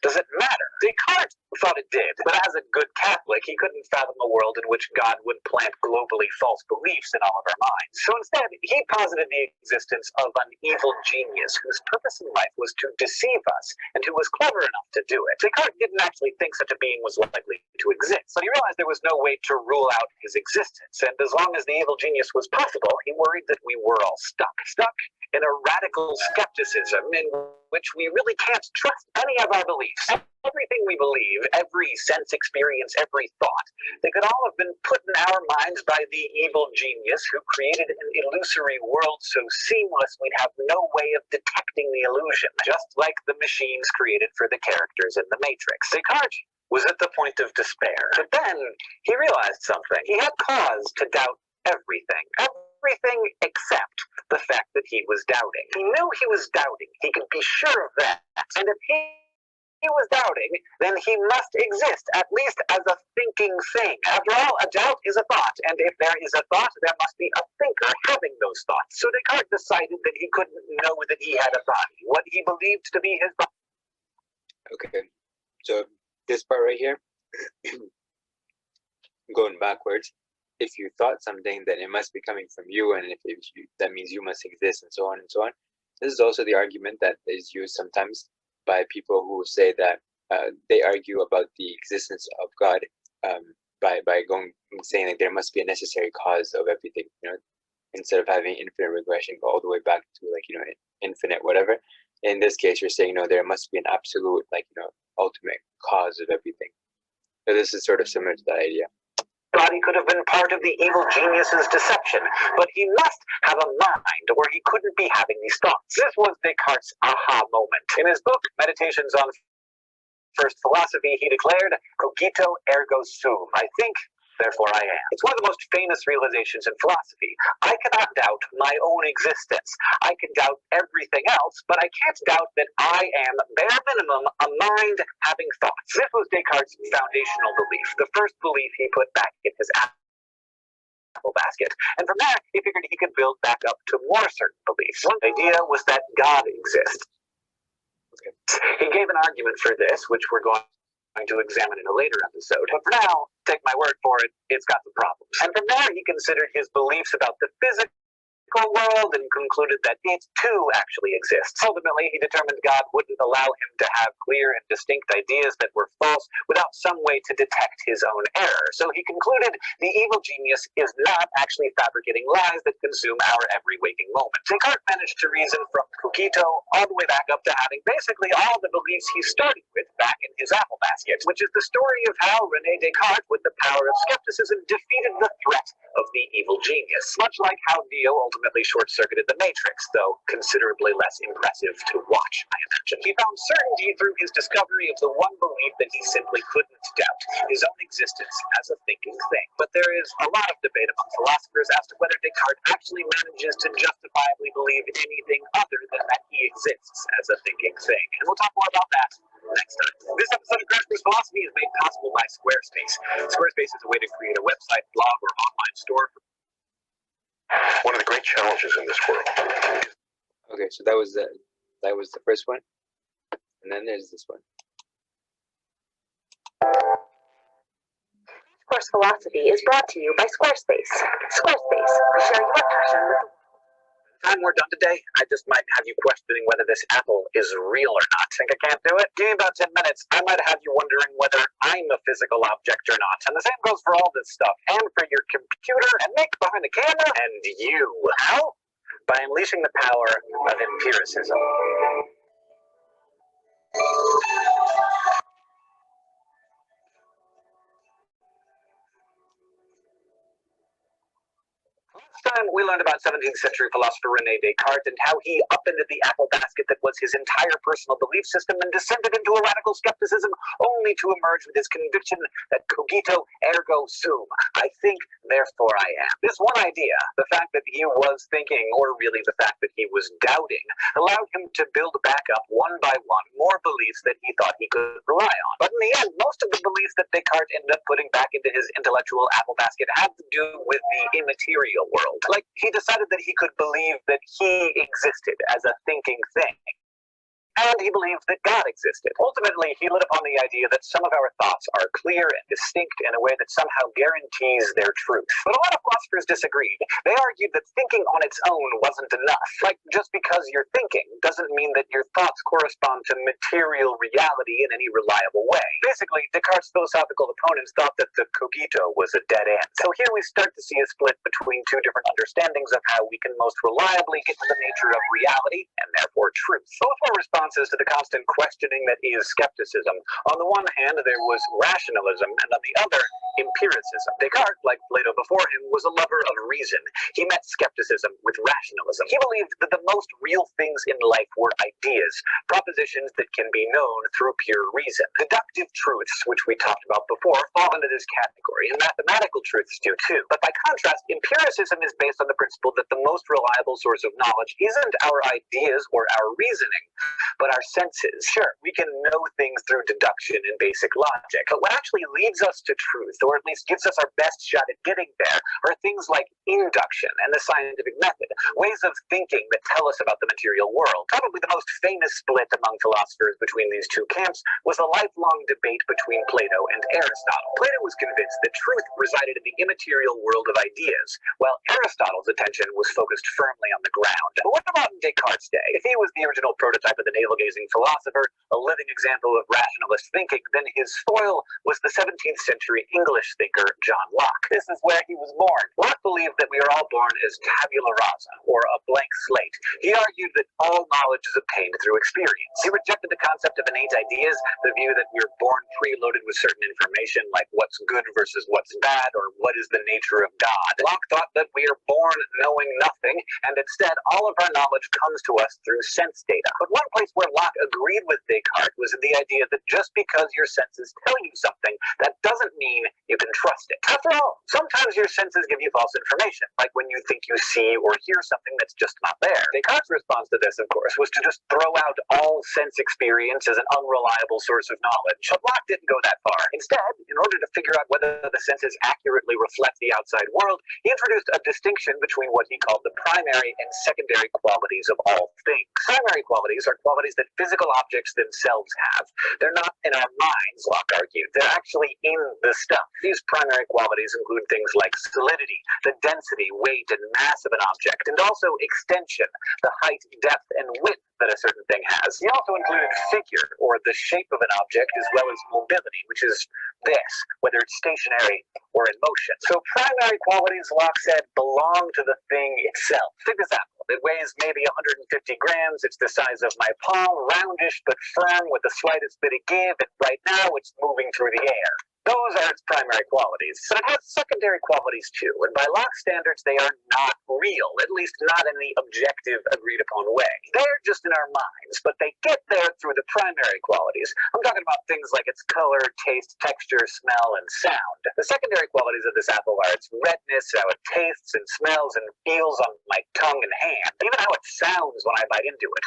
does it matter? Descartes thought it did, but as a good Catholic, he couldn't fathom a world in which God would plant globally false beliefs in all of our minds. So instead, he posited the existence of an evil genius whose purpose in life was to deceive us and who was clever enough to do it. Descartes didn't actually think such a being was likely to exist, but he realized there was no way to rule out his existence, and as long as the evil genius was possible, he worried that we were all stuck in a radical skepticism in which we really can't trust any of our beliefs. Everything we believe, every sense experience, every thought, they could all have been put in our minds by the evil genius who created an illusory world so seamless we'd have no way of detecting the illusion, just like the machines created for the characters in the Matrix. Descartes was at the point of despair, but then he realized something. He had cause to doubt everything except the fact that he was doubting. He knew he was doubting. He could be sure of that. And if he was doubting, then he must exist, at least as a thinking thing. After all, a doubt is a thought, and if there is a thought, there must be a thinker having those thoughts. So Descartes decided that he couldn't know that he had a body, what he believed to be his body. Okay, so this part right here, going backwards, if you thought something, then it must be coming from you, and if you, that means you must exist, and so on and so on. This is also the argument that is used sometimes by people who say that they argue about the existence of God by saying that there must be a necessary cause of everything, you know, instead of having infinite regression go all the way back to, like, you know, infinite whatever. In this case, you're saying, no, there must be an absolute, like, you know, ultimate cause of everything. So this is sort of similar to that idea. Body could have been part of the evil genius's deception, but he must have a mind where he couldn't be having these thoughts. This was Descartes' aha moment. In his book, Meditations on First Philosophy, he declared, "Cogito ergo sum." I think, therefore I am. It's one of the most famous realizations in philosophy. I cannot doubt my own existence. I can doubt everything else, but I can't doubt that I am, bare minimum, a mind having thoughts. This was Descartes' foundational belief, the first belief he put back in his apple basket. And from there, he figured he could build back up to more certain beliefs. One idea was that God exists. He gave an argument for this, which we're going to examine in a later episode. But for now, take my word for it, it's got some problems. And from there, he considered his beliefs about the physical world and concluded that it too actually exists. Ultimately, he determined God wouldn't allow him to have clear and distinct ideas that were false without some way to detect his own error. So he concluded the evil genius is not actually fabricating lies that consume our every waking moment. Descartes managed to reason from Cogito all the way back up to having basically all the beliefs he started with back in his apple basket, which is the story of how René Descartes, with the power of skepticism, defeated the threat of the evil genius, much like how Neo ultimately short-circuited the Matrix, though considerably less impressive to watch, I imagine. He found certainty through his discovery of the one belief that he simply couldn't doubt, his own existence as a thinking thing. But there is a lot of debate among philosophers as to whether Descartes actually manages to justifiably believe anything other than that he exists as a thinking thing. And we'll talk more about that next time. This episode of Crash Course Philosophy is made possible by Squarespace. Squarespace is a way to create a website, blog, or online store. One of the great challenges in this world. Okay, so that was the first one, and then there's this one. Course Philosophy is brought to you by Squarespace. Squarespace, share your passion with the world. Time we're done today, I just might have you questioning whether this apple is real or not. Think I can't do it? Give me about 10 minutes. I might have you wondering whether I'm a physical object or not. And the same goes for all this stuff. And for your computer, and Nick behind the camera, and you. How? By unleashing the power of empiricism. Last time we learned about 17th century philosopher René Descartes and how he upended the apple basket that was his entire personal belief system and descended into a radical skepticism only to emerge with his conviction that cogito ergo sum. I think, therefore I am. This one idea, the fact that he was thinking, or really the fact that he was doubting, allowed him to build back up one by one more beliefs that he thought he could rely on. But in the end, most of the beliefs that Descartes ended up putting back into his intellectual apple basket had to do with the immaterial world. Like, he decided that he could believe that he existed as a thinking thing. and he believed that God existed. Ultimately, he lit upon the idea that some of our thoughts are clear and distinct in a way that somehow guarantees their truth. But a lot of philosophers disagreed. They argued that thinking on its own wasn't enough. Like, just because you're thinking doesn't mean that your thoughts correspond to material reality in any reliable way. Basically, Descartes' philosophical opponents thought that the cogito was a dead end. So here we start to see a split between two different understandings of how we can most reliably get to the nature of reality and therefore truth. Both were responses to the constant questioning that is skepticism. On the one hand, there was rationalism, and on the other, empiricism. Descartes, like Plato before him, was a lover of reason. He met skepticism with rationalism. He believed that the most real things in life were ideas, propositions that can be known through pure reason. Deductive truths, which we talked about before, fall into this category, and mathematical truths do too. But by contrast, empiricism is based on the principle that the most reliable source of knowledge isn't our ideas or our reasoning, but our senses. Sure, we can know things through deduction and basic logic, but what actually leads us to truth, or at least gives us our best shot at getting there, are things like induction and the scientific method, ways of thinking that tell us about the material world. Probably the most famous split among philosophers between these two camps was the lifelong debate between Plato and Aristotle. Plato was convinced that truth resided in the immaterial world of ideas, while Aristotle's attention was focused firmly on the ground. But what about in Descartes' day? If he was the original prototype of the navel-gazing philosopher, a living example of rationalist thinking, then his foil was the 17th century English thinker John Locke. This is where he was born. Locke believed that we are all born as tabula rasa, or a blank slate. He argued that all knowledge is obtained through experience. He rejected the concept of innate ideas, the view that we're born preloaded with certain information, like what's good versus what's bad, or what is the nature of God. Locke thought that we are born knowing nothing, and instead all of our knowledge comes to us through sense data. But one place where Locke agreed with Descartes was in the idea that just because your senses tell you something, that doesn't mean you can trust it. After all, sometimes your senses give you false information, like when you think you see or hear something that's just not there. Descartes' response to this, of course, was to just throw out all sense experience as an unreliable source of knowledge. But Locke didn't go that far. Instead, in order to figure out whether the senses accurately reflect the outside world, he introduced a distinction between what he called the primary and secondary qualities of all things. Primary qualities are qualities that physical objects themselves have. They're not in our minds, Locke argued. They're actually in the stuff. These primary qualities include things like solidity, the density, weight, and mass of an object, and also extension, the height, depth, and width that a certain thing has. He also included figure, or the shape of an object, as well as mobility, which is this, whether it's stationary or in motion. So primary qualities, Locke said, belong to the thing itself. Take this apple. It weighs maybe 150 grams. It's the size of my palm, roundish but firm with the slightest bit of give, and right now it's moving through the air. Those are its primary qualities. So it has secondary qualities too, and by Locke's standards, they are not real, at least not in the objective, agreed-upon way. They're just in our minds, but they get there through the primary qualities. I'm talking about things like its color, taste, texture, smell, and sound. The secondary qualities of this apple are its redness, how it tastes and smells and feels on my tongue and hand, even how it sounds when I bite into it.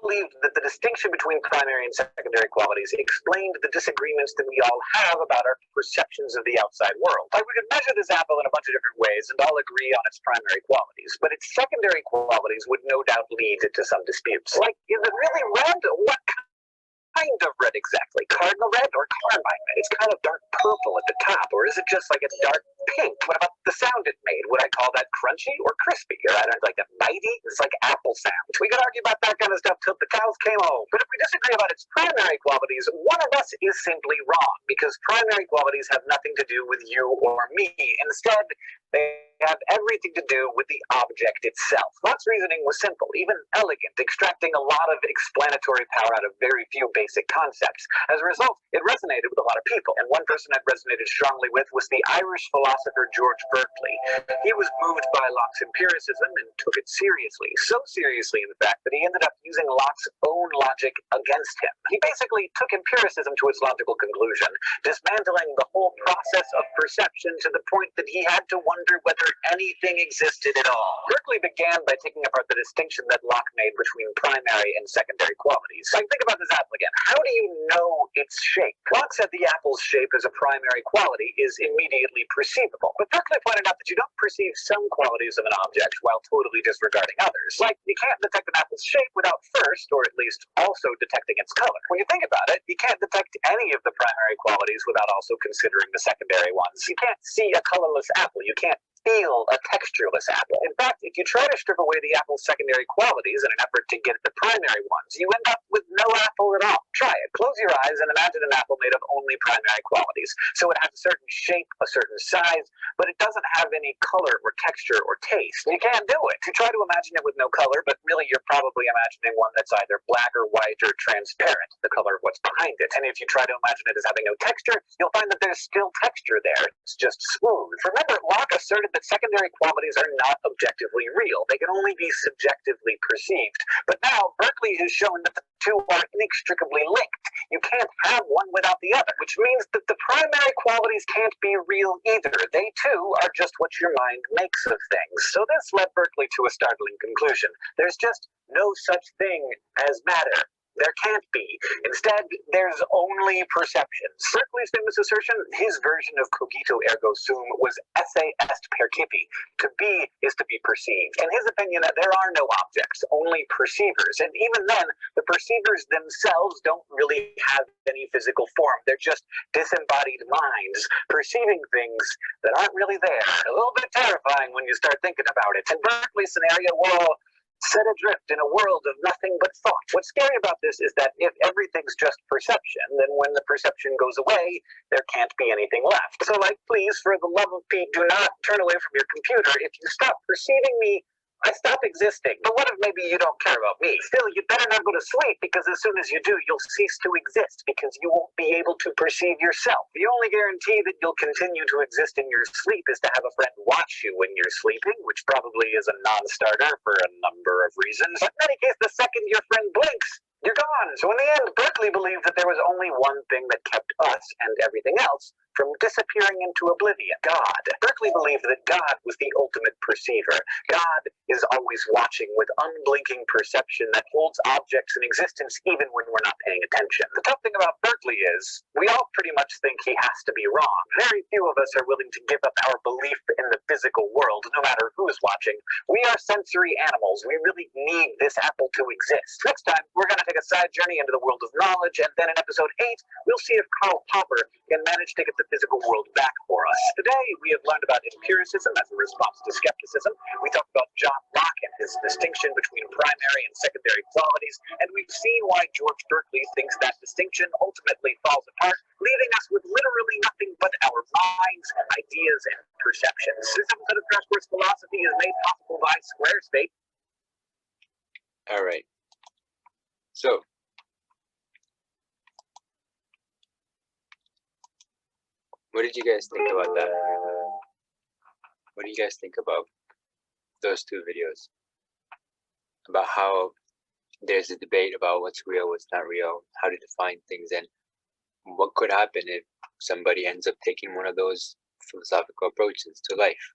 Believed that the distinction between primary and secondary qualities explained the disagreements that we all have about our perceptions of the outside world. Like, we could measure this apple in a bunch of different ways and all agree on its primary qualities, but its secondary qualities would no doubt lead to some disputes. Like, is it really red? What kind of red exactly? Cardinal red or carmine red? It's kind of dark purple at the top, or is it just like a dark pink? What about the sound it made? Would I call that crunchy or crispy? Or I don't like that bitey? It's like apple sound. We could argue about that kind of stuff till the cows came home. But if we disagree about its primary qualities, one of us is simply wrong, because primary qualities have nothing to do with you or me. Instead, they have everything to do with the object itself. Locke's reasoning was simple, even elegant, extracting a lot of explanatory power out of very few basic concepts. As a result, it resonated with a lot of people, and one person it resonated strongly with was the Irish philosopher George Berkeley. He was moved by Locke's empiricism and took it seriously, so seriously in fact that he ended up using Locke's own logic against him. He basically took empiricism to its logical conclusion, dismantling the whole process of perception to the point that he had to wonder whether anything existed at all. Berkeley began by taking apart the distinction that Locke made between primary and secondary qualities. Like, think about this apple again. How do you know its shape? Locke said the apple's shape as a primary quality is immediately perceived. achievable. But Berkeley pointed out that you don't perceive some qualities of an object while totally disregarding others. Like, you can't detect an apple's shape without first, or at least also detecting its color. When you think about it, you can't detect any of the primary qualities without also considering the secondary ones. You can't see a colorless apple. You can't feel a textureless apple. In fact, if you try to strip away the apple's secondary qualities in an effort to get at the primary ones, you end up with no apple at all. Try it. Close your eyes and imagine an apple made of only primary qualities. So it has a certain shape, a certain size, but it doesn't have any color or texture or taste. You can't do it. You try to imagine it with no color, but really you're probably imagining one that's either black or white or transparent, the color of what's behind it. And if you try to imagine it as having no texture, you'll find that there's still texture there. It's just smooth. Remember, Locke asserted that secondary qualities are not objectively real. They can only be subjectively perceived. But now, Berkeley has shown that the two are inextricably linked. You can't have one without the other, which means that the primary qualities can't be real either. They too are just what your mind makes of things. So this led Berkeley to a startling conclusion. There's just no such thing as matter. There can't be. Instead, there's only perceptions. Berkeley's famous assertion, his version of cogito ergo sum, was esse est percipi. To be is to be perceived. In his opinion, there are no objects, only perceivers. And even then, the perceivers themselves don't really have any physical form. They're just disembodied minds, perceiving things that aren't really there. A little bit terrifying when you start thinking about it. In Berkeley's scenario, well, set adrift in a world of nothing but thought. What's scary about this is that if everything's just perception, then when the perception goes away, there can't be anything left. So, like, please, for the love of Pete, do not turn away from your computer. If you stop perceiving me, I stop existing. But what if maybe you don't care about me? Still, you better not go to sleep, because as soon as you do, you'll cease to exist, because you won't be able to perceive yourself. The only guarantee that you'll continue to exist in your sleep is to have a friend watch you when you're sleeping, which probably is a non-starter for a number of reasons. But in any case, the second your friend blinks, you're gone. So in the end, Berkeley believed that there was only one thing that kept us and everything else from disappearing into oblivion: God. Berkeley believed that God was the ultimate perceiver. God is always watching with unblinking perception that holds objects in existence even when we're not paying attention. The tough thing about Berkeley is we all pretty much think he has to be wrong. Very few of us are willing to give up our belief in the physical world, no matter who is watching. We are sensory animals. We really need this apple to exist. Next time, we're going to take a side journey into the world of knowledge, and then in episode 8, we'll see if Karl Popper can manage to get the physical world back for us. Today, we have learned about empiricism as a response to skepticism. We talked about John Locke and his distinction between primary and secondary qualities, and we've seen why George Berkeley thinks that distinction ultimately falls apart, leaving us with literally nothing but our minds, ideas, and perceptions. This episode of Crash Course Philosophy is made possible by Squarespace. All right. So, what did you guys think about that? What do you guys think about those two videos? About how there's a debate about what's real, what's not real, how to define things, and what could happen if somebody ends up taking one of those philosophical approaches to life?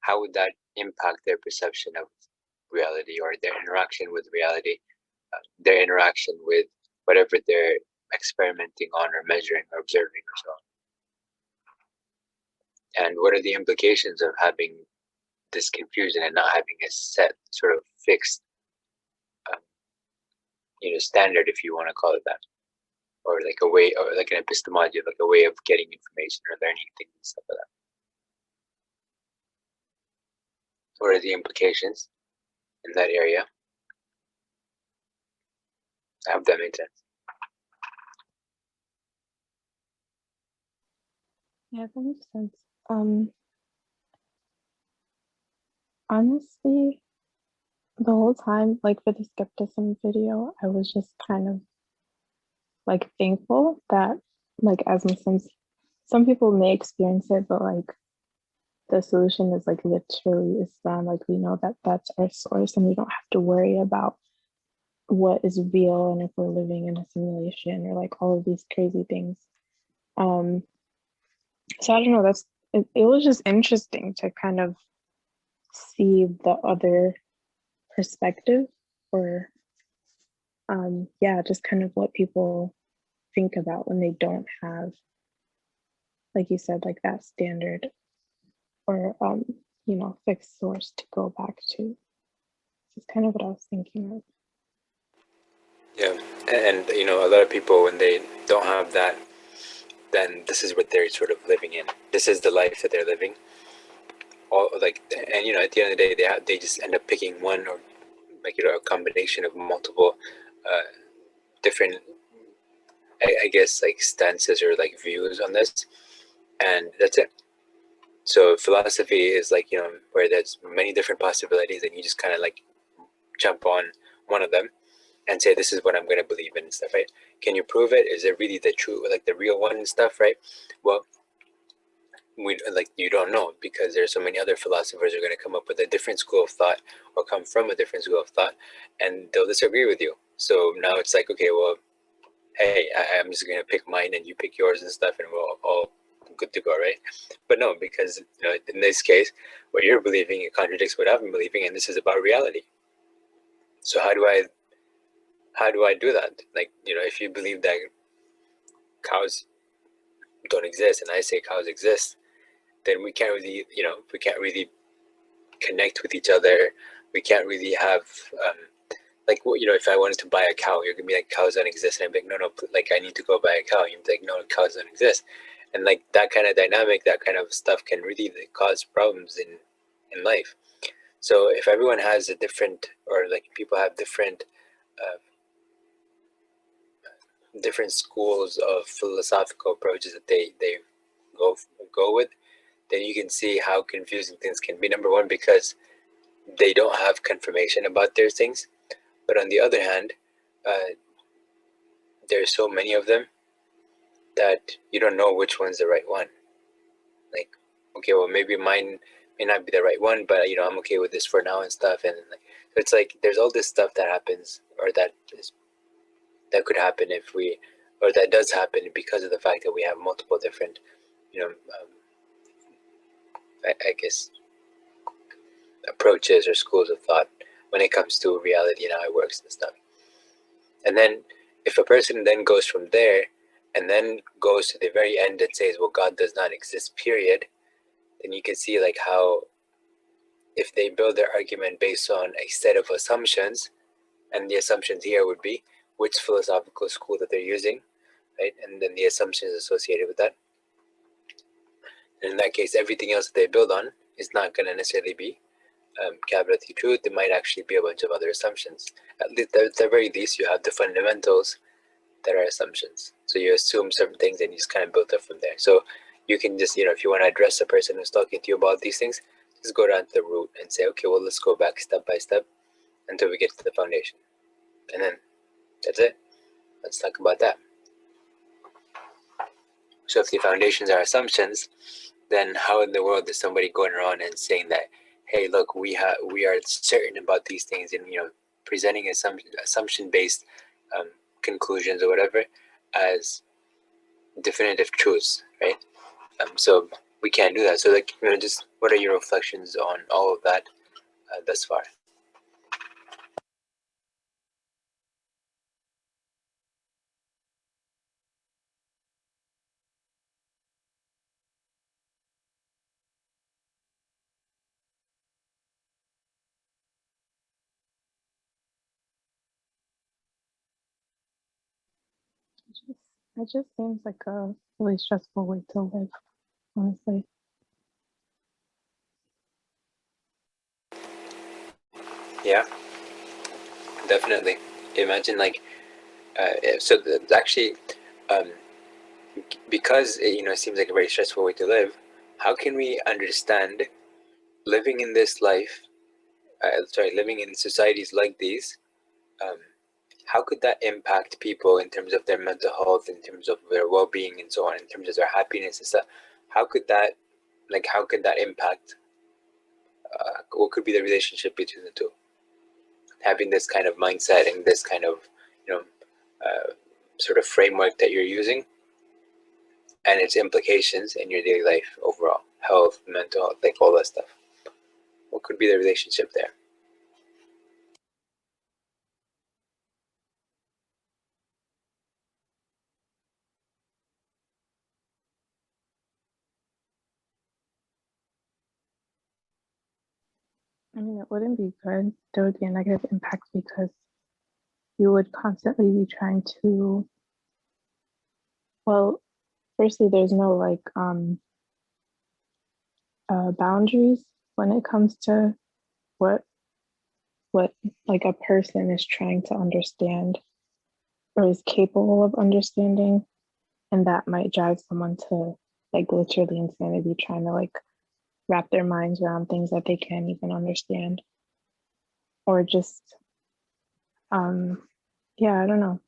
How would that impact their perception of reality, or their interaction with reality, their interaction with whatever they're experimenting on or measuring or observing or so on? And what are the implications of having this confusion and not having a set, sort of fixed, standard, if you want to call it that, or like a way, or like an epistemology, like a way of getting information or learning things and stuff like that? What are the implications in that area? I hope that made sense. Yeah, that makes sense. Honestly, the whole time, like for the skepticism video, I was just kind of like thankful that, like, as Muslims, some people may experience it, but like the solution is like literally Islam. Like, we know that that's our source, and we don't have to worry about what is real and if we're living in a simulation or like all of these crazy things. So I don't know, it was just interesting to kind of see the other perspective, or just kind of what people think about when they don't have, like you said, like that standard or fixed source to go back to. It's kind of what I was thinking of. Yeah, and a lot of people, when they don't have that, then this is what they're sort of living in. This is the life that they're living. All like, and at the end of the day, they just end up picking one, or like a combination of multiple different, I guess, like stances or like views on this, and that's it. So philosophy is like, where there's many different possibilities, and you just kind of like jump on one of them and say, this is what I'm going to believe in and stuff, right? Can you prove it? Is it really the true, like the real one and stuff, right? Well, you don't know, because there's so many other philosophers who are going to come up with a different school of thought, or come from a different school of thought, and they'll disagree with you. So now it's like, okay, well, hey, I'm just going to pick mine and you pick yours and stuff, and we're all good to go, right? But no, because in this case, what you're believing, it contradicts what I've been believing, and this is about reality. So how do I do that? Like, if you believe that cows don't exist and I say cows exist, then we can't really connect with each other. We can't really have like, if I wanted to buy a cow, you're gonna be like, cows don't exist, and I'm like, no, like, I need to go buy a cow. You're like, no, cows don't exist. And like that kind of dynamic, that kind of stuff can really cause problems in life. So if everyone has a different, or like people have uh, different schools of philosophical approaches that they go with, then you can see how confusing things can be. Number one, because they don't have confirmation about their things, but on the other hand, there's so many of them that you don't know which one's the right one. Like, okay, well, maybe mine may not be the right one, but I'm okay with this for now and stuff. And like, it's like there's all this stuff that happens, or that could happen or that does happen, because of the fact that we have multiple different, I guess, approaches or schools of thought when it comes to reality and how it works and stuff. And then if a person then goes from there and then goes to the very end and says, well, God does not exist, period, then you can see like how, if they build their argument based on a set of assumptions, and the assumptions here would be which philosophical school that they're using, right? And then the assumptions associated with that. And in that case, everything else that they build on is not going to necessarily be capital T truth. There might actually be a bunch of other assumptions. At the very least, you have the fundamentals that are assumptions. So you assume certain things and you just kind of build up from there. So you can just, if you want to address the person who's talking to you about these things, just go down to the root and say, okay, well, let's go back step by step until we get to the foundation. And then that's it. Let's talk about that. So if the foundations are assumptions, then how in the world is somebody going around and saying that, hey, look, we are certain about these things, and presenting assumption based conclusions or whatever as definitive truths, right? So we can't do that. So like, just what are your reflections on all of that thus far? It just seems like a really stressful way to live, honestly. Yeah, definitely. Imagine like, so actually, um, because it seems like a very stressful way to live. How can we understand living in this life? Living in societies like these. Um, how could that impact people in terms of their mental health, in terms of their well-being, and so on, in terms of their happiness and stuff? How could that impact? What could be the relationship between the two? Having this kind of mindset and this kind of, sort of framework that you're using, and its implications in your daily life overall, health, mental health, like all that stuff. What could be the relationship there? I mean, it wouldn't be good. There would be a negative impact because you would constantly be trying to, well, firstly, there's no like boundaries when it comes to what like a person is trying to understand or is capable of understanding, and that might drive someone to like literally insanity, trying to like wrap their minds around things that they can't even understand, or just yeah, I don't know.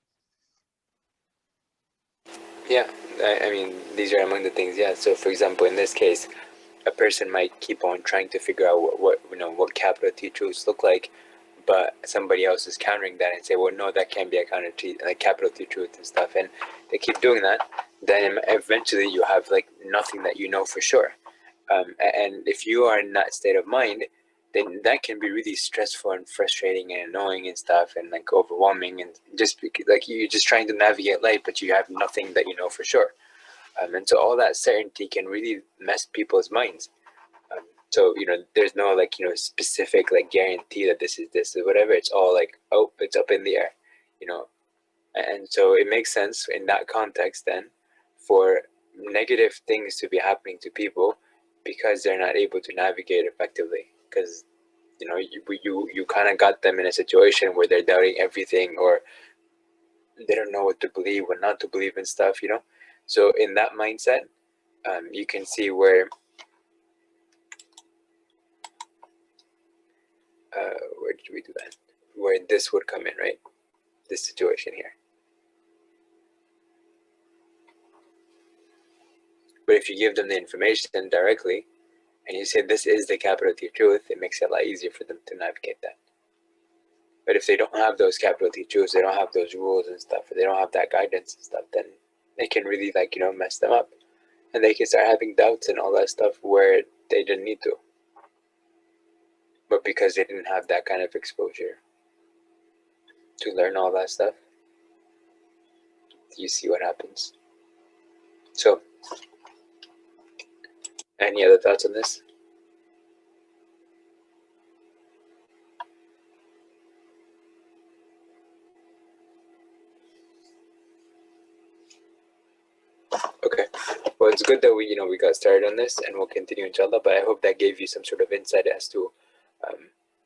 Yeah, I mean, these are among the things. Yeah. So, for example, in this case, a person might keep on trying to figure out what capital T truths look like, but somebody else is countering that and say, well, no, that can't be a capital T truth and stuff, and they keep doing that. Then eventually you have like nothing that you know for sure. And if you are in that state of mind, then that can be really stressful and frustrating and annoying and stuff, and like overwhelming, and just like you're just trying to navigate life, but you have nothing that you know for sure. And so all that certainty can really mess people's minds. So there's no like specific like guarantee that this is this or whatever. It's all like, oh, it's up in the air, you know. And so it makes sense in that context then for negative things to be happening to people because they're not able to navigate effectively, because you kind of got them in a situation where they're doubting everything, or they don't know what to believe, what not to believe and stuff. So in that mindset, you can see where where did we do that? Where this would come in, right? This situation here. But if you give them the information directly and you say this is the capital T truth, it makes it a lot easier for them to navigate that. But if they don't have those capital T truths, they don't have those rules and stuff, or they don't have that guidance and stuff, then it can really mess them up. And they can start having doubts and all that stuff where they didn't need to. But because they didn't have that kind of exposure to learn all that stuff, you see what happens. So, any other thoughts on this? Okay. Well, it's good that we got started on this, and we'll continue inshallah. But I hope that gave you some sort of insight as to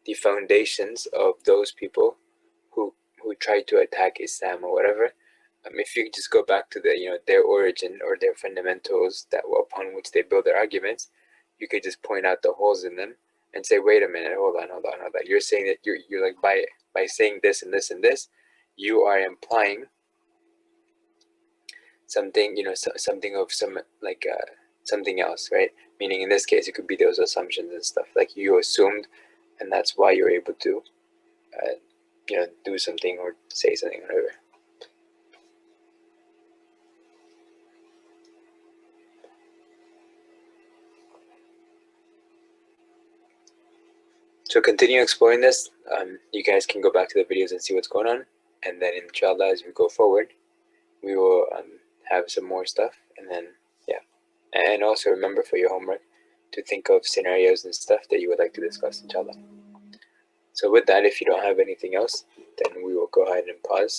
the foundations of those people who try to attack Islam or whatever. If you just go back to their origin or their fundamentals upon which they build their arguments, you could just point out the holes in them and say, wait a minute, hold on. You're saying that you're like by saying this and this and this, you are implying something, something of some like something else, right? Meaning in this case, it could be those assumptions and stuff like you assumed, and that's why you're able to, do something or say something, whatever. So continue exploring this. You guys can go back to the videos and see what's going on, and then inshallah, as we go forward, we will have some more stuff, and then and also remember for your homework to think of scenarios and stuff that you would like to discuss, inshallah. So with that, if you don't have anything else, then we will go ahead and pause.